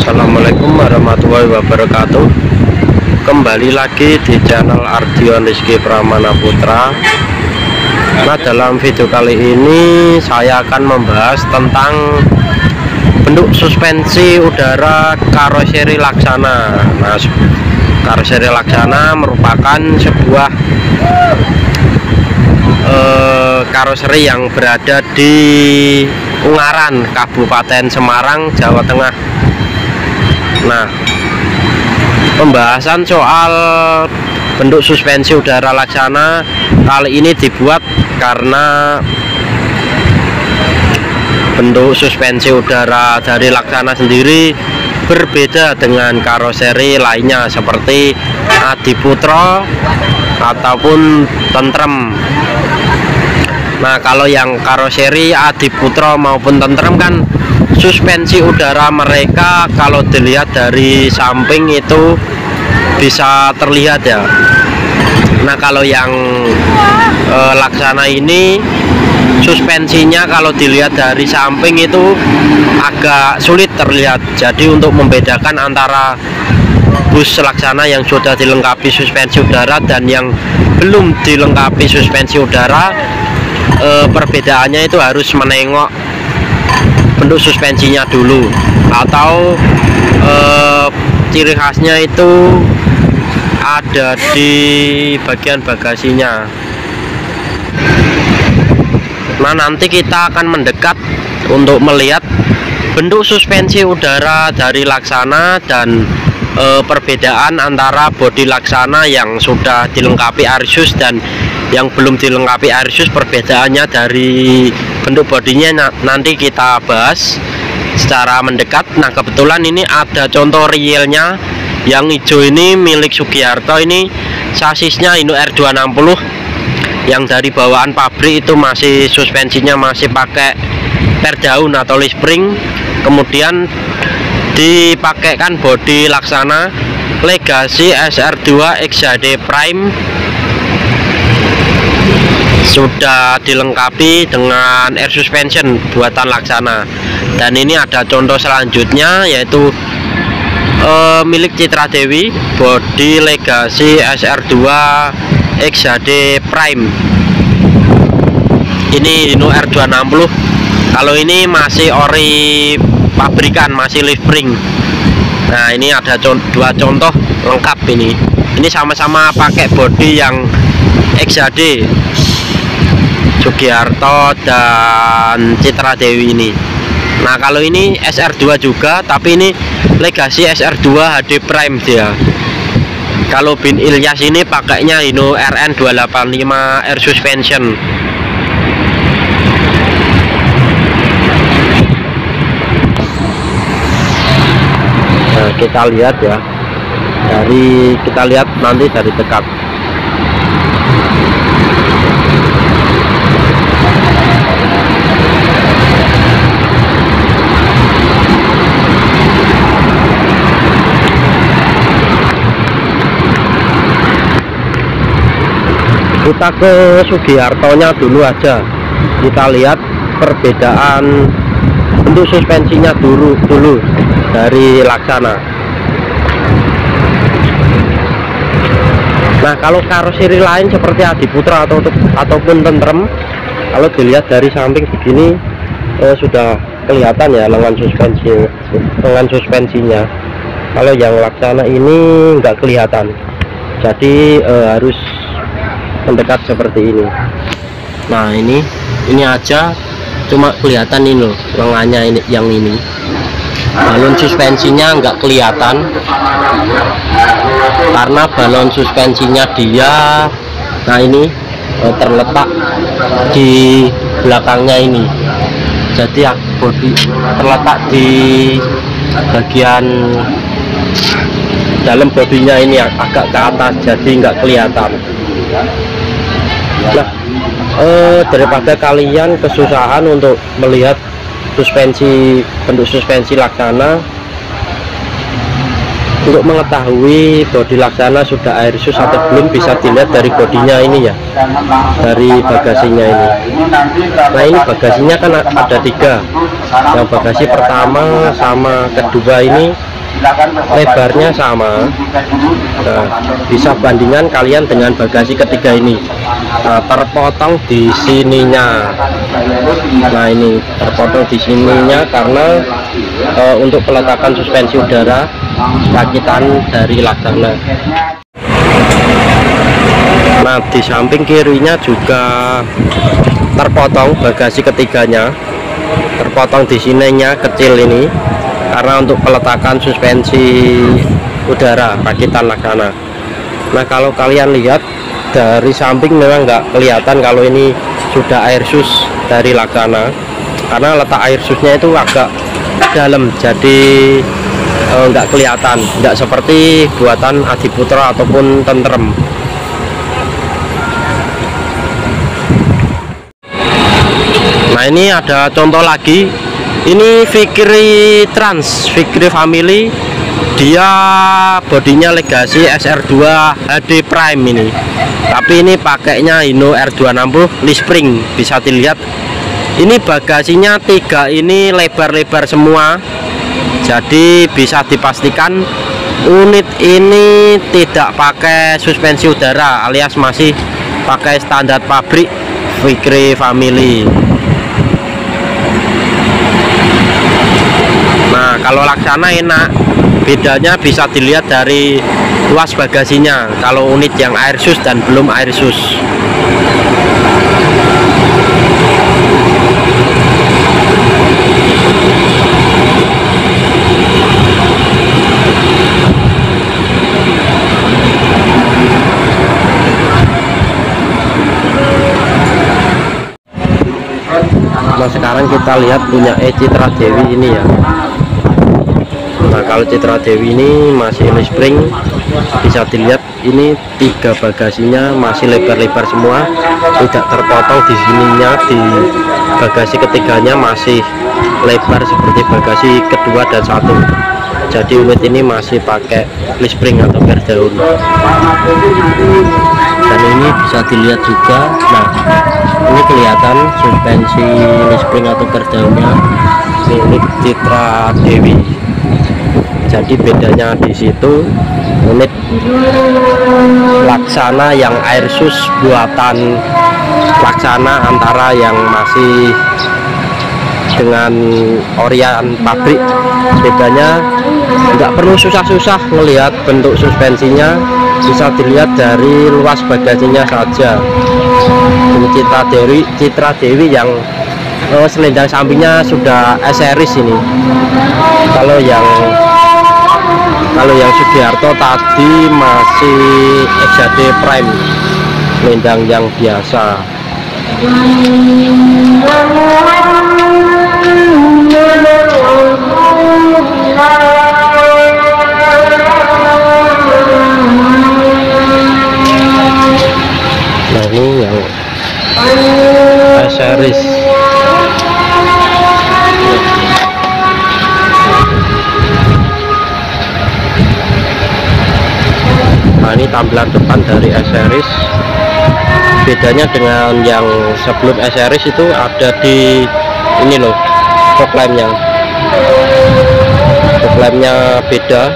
Assalamualaikum warahmatullahi wabarakatuh. Kembali lagi di channel Ardion Rizky Pramana Putra. Nah, dalam video kali ini saya akan membahas tentang bentuk suspensi udara karoseri Laksana. Nah, karoseri Laksana merupakan sebuah karoseri yang berada di Ungaran, Kabupaten Semarang, Jawa Tengah. Nah, pembahasan soal bentuk suspensi udara Laksana kali ini dibuat karena bentuk suspensi udara dari Laksana sendiri berbeda dengan karoseri lainnya seperti Adiputro ataupun Tentrem. Nah, kalau yang karoseri Adiputro maupun Tentrem kan suspensi udara mereka kalau dilihat dari samping itu bisa terlihat ya. Nah, kalau yang Laksana ini suspensinya kalau dilihat dari samping itu agak sulit terlihat. Jadi untuk membedakan antara bus Laksana yang sudah dilengkapi suspensi udara dan yang belum dilengkapi suspensi udara, perbedaannya itu harus menengok bentuk suspensinya dulu, atau ciri khasnya itu ada di bagian bagasinya. Nah, nanti kita akan mendekat untuk melihat bentuk suspensi udara dari Laksana dan perbedaan antara bodi Laksana yang sudah dilengkapi Airsus dan yang belum dilengkapi Airsus. Perbedaannya dari bentuk bodinya nanti kita bahas secara mendekat. Nah, kebetulan ini ada contoh realnya yang hijau ini milik Sugiarto. Ini sasisnya Hino R260 yang dari bawaan pabrik itu masih suspensinya masih pakai per daun atau leaf spring, kemudian dipakaikan bodi Laksana Legacy SR2 XHD Prime, sudah dilengkapi dengan air suspension buatan Laksana. Dan ini ada contoh selanjutnya yaitu milik Citra Dewi, bodi Legacy SR2 XHD Prime. Ini Hino R260. Kalau ini masih ori pabrikan, masih leaf spring. Nah, ini ada dua contoh lengkap ini. Ini sama-sama pakai bodi yang XHD, Sugiarto dan Citra Dewi ini. Nah, kalau ini SR2 juga, tapi ini Legacy SR2 HD Prime dia. Kalau Bin Ilyas ini pakainya Hino RN285 air suspension. Nah, kita lihat ya, kita lihat nanti dari dekat. Kita ke Sugiartonya dulu aja, kita lihat perbedaan bentuk suspensinya dulu dari Laksana. Nah, kalau karoseri lain seperti Adiputro ataupun Tentrem, kalau dilihat dari samping begini sudah kelihatan ya lengan suspensinya. Kalau yang Laksana ini nggak kelihatan, jadi harus mendekat seperti ini. Nah, ini aja cuma kelihatan ini loh lengannya, ini yang ini balon suspensinya nggak kelihatan karena balon suspensinya dia, nah ini terletak di belakangnya ini. Jadi bodi terletak di bagian dalam bodinya ini agak ke atas, jadi nggak kelihatan. Nah, daripada kalian kesusahan untuk melihat bentuk suspensi Laksana, untuk mengetahui bodi Laksana sudah Airsus atau belum bisa dilihat dari bodinya ini ya, dari bagasinya ini. Nah, ini bagasinya kan ada tiga. Yang bagasi pertama sama kedua ini lebarnya sama. Nah, bisa bandingkan kalian dengan bagasi ketiga ini. Nah, terpotong di sininya. Nah, ini terpotong di sininya karena untuk peletakan suspensi udara rakitan dari Laksana. Nah, di samping kirinya juga terpotong bagasi ketiganya, terpotong di sininya kecil ini karena untuk peletakan suspensi udara rakitan Laksana. Nah, kalau kalian lihat dari samping memang nggak kelihatan kalau ini sudah air sus dari Laksana karena letak air susnya itu agak dalam, jadi nggak kelihatan, nggak seperti buatan Adiputra ataupun Tentrem. Nah, ini ada contoh lagi. Ini Fikri Trans, Fikri Family. Dia bodinya Legacy SR2 HD Prime ini. Tapi ini pakainya Hino R260 Lispring. Bisa dilihat. Ini bagasinya 3 ini lebar-lebar semua. Jadi bisa dipastikan unit ini tidak pakai suspensi udara, alias masih pakai standar pabrik Fikri Family. Nah, kalau Laksana enak, bedanya bisa dilihat dari luas bagasinya. Kalau unit yang air sus dan belum air sus. Nah, sekarang kita lihat punya Citra Dewi ini ya. Nah, kalau Citra Dewi ini masih Lispring, bisa dilihat ini 3 bagasinya masih lebar-lebar semua, tidak terpotong di sininya. Di bagasi ketiganya masih lebar seperti bagasi kedua dan 1. Jadi unit ini masih pakai Lispring atau per daun. Dan ini bisa dilihat juga. Nah, ini kelihatan suspensi Lispring atau per daunnya milik Citra Dewi. Jadi bedanya di situ, unit Laksana yang air sus buatan Laksana antara yang masih dengan orian pabrik. Bedanya nggak perlu susah-susah melihat bentuk suspensinya, bisa dilihat dari luas bagasinya saja. Ini Citra Dewi yang selendang sampingnya sudah S-series ini. Kalau yang Sugiarto tadi masih XHD Prime, selendang yang biasa. Nah, ini yang S-series. Nah, ini tampilan depan dari S-series. Bedanya dengan yang sebelum S-series itu ada di ini loh, fog lampnya. Fog lampnya beda,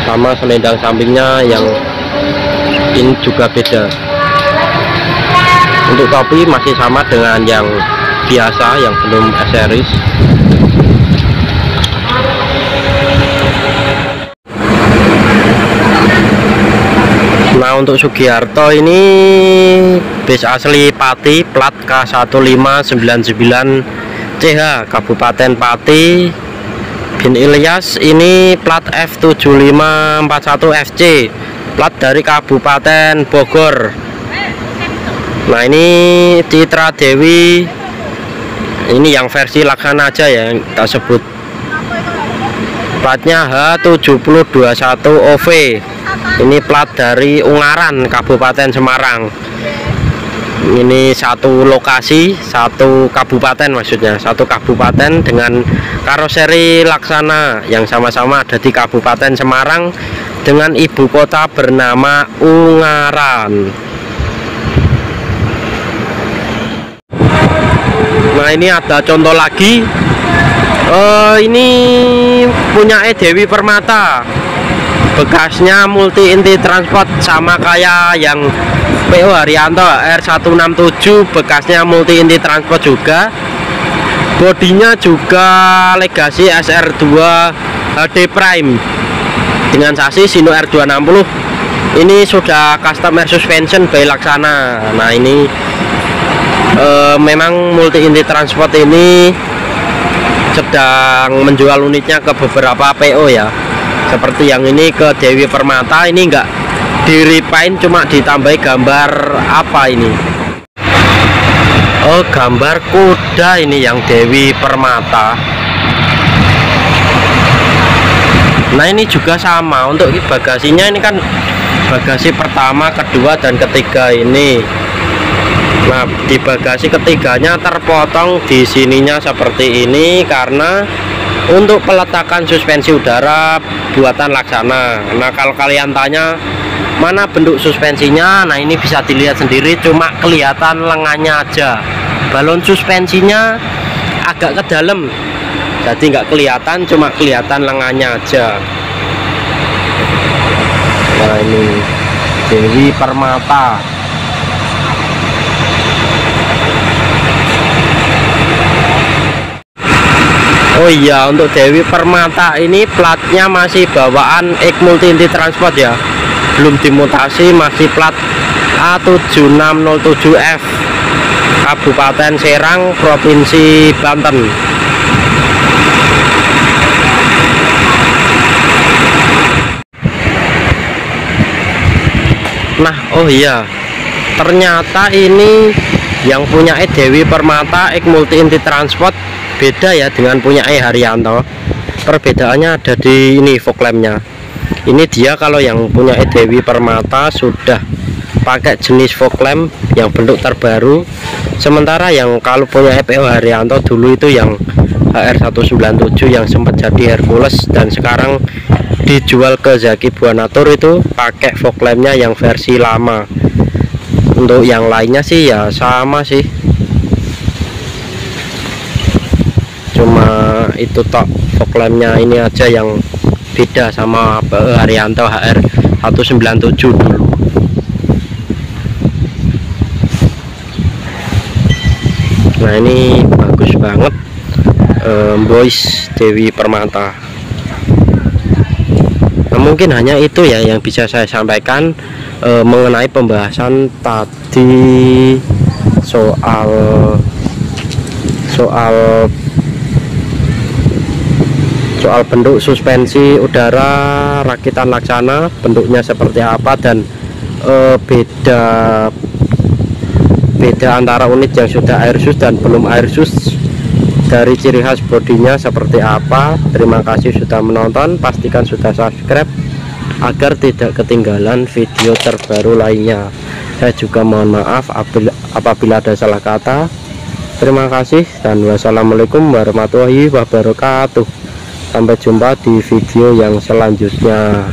sama selendang sampingnya yang ini juga beda. Untuk topi masih sama dengan yang biasa, yang belum S-series. Nah, untuk Sugiarto ini base asli Pati, plat K1599CH Kabupaten Pati. Bin Ilyas ini plat F7541FC, plat dari Kabupaten Bogor. Nah, ini Citra Dewi, ini yang versi Laksana aja ya yang kita sebut. Platnya H7021OV. Ini plat dari Ungaran, Kabupaten Semarang. Ini satu lokasi, satu kabupaten maksudnya, satu kabupaten dengan karoseri Laksana yang sama-sama ada di Kabupaten Semarang dengan ibu kota bernama Ungaran. Nah, ini ada contoh lagi. Ini punya Dewi Permata, bekasnya multi inti transport, sama kayak yang PO Haryanto R167, bekasnya multi inti transport juga. Bodinya juga Legacy SR2 HD Prime dengan sasis Sino R260. Ini sudah custom air suspension by Laksana. Nah ini memang multi inti transport ini sedang menjual unitnya ke beberapa PO ya, seperti yang ini ke Dewi Permata. Ini enggak diripain, cuma ditambahi gambar apa ini, oh gambar kuda ini yang Dewi Permata. Nah ini juga sama untuk bagasinya, ini kan bagasi pertama, kedua, dan ketiga ini. Nah di bagasi ketiganya terpotong di sininya seperti ini karena untuk peletakan suspensi udara buatan Laksana. Nah kalau kalian tanya mana bentuk suspensinya, nah ini bisa dilihat sendiri, cuma kelihatan lengannya aja. Balon suspensinya agak ke dalam, jadi nggak kelihatan, cuma kelihatan lengannya aja. Nah ini Dewi Permata. Oh iya, untuk Dewi Permata ini platnya masih bawaan X Multi Inti Transport ya, belum dimutasi, masih plat A7607F, Kabupaten Serang, Provinsi Banten. Nah oh iya, ternyata ini yang punya Dewi Permata X Multi Inti Transport beda ya dengan punya Haryanto. Perbedaannya ada di ini fog lampnya. Ini dia kalau yang punya Dewi Permata sudah pakai jenis fog lamp yang bentuk terbaru, sementara yang kalau punya PO Haryanto dulu itu yang HR197 yang sempat jadi Hercules dan sekarang dijual ke Zaki Buanatur itu pakai fog lampnya yang versi lama. Untuk yang lainnya sih ya sama sih, cuma itu tok, fog lampnya ini aja yang beda sama Haryanto HR197 dulu. Nah ini bagus banget, boys Dewi Permata. Nah, mungkin hanya itu ya yang bisa saya sampaikan mengenai pembahasan tadi soal bentuk suspensi udara rakitan Laksana, bentuknya seperti apa, dan beda antara unit yang sudah airsus dan belum airsus, dari ciri khas bodinya seperti apa. Terima kasih sudah menonton, pastikan sudah subscribe agar tidak ketinggalan video terbaru lainnya. Saya juga mohon maaf apabila ada salah kata. Terima kasih dan wassalamualaikum warahmatullahi wabarakatuh. Sampai jumpa di video yang selanjutnya.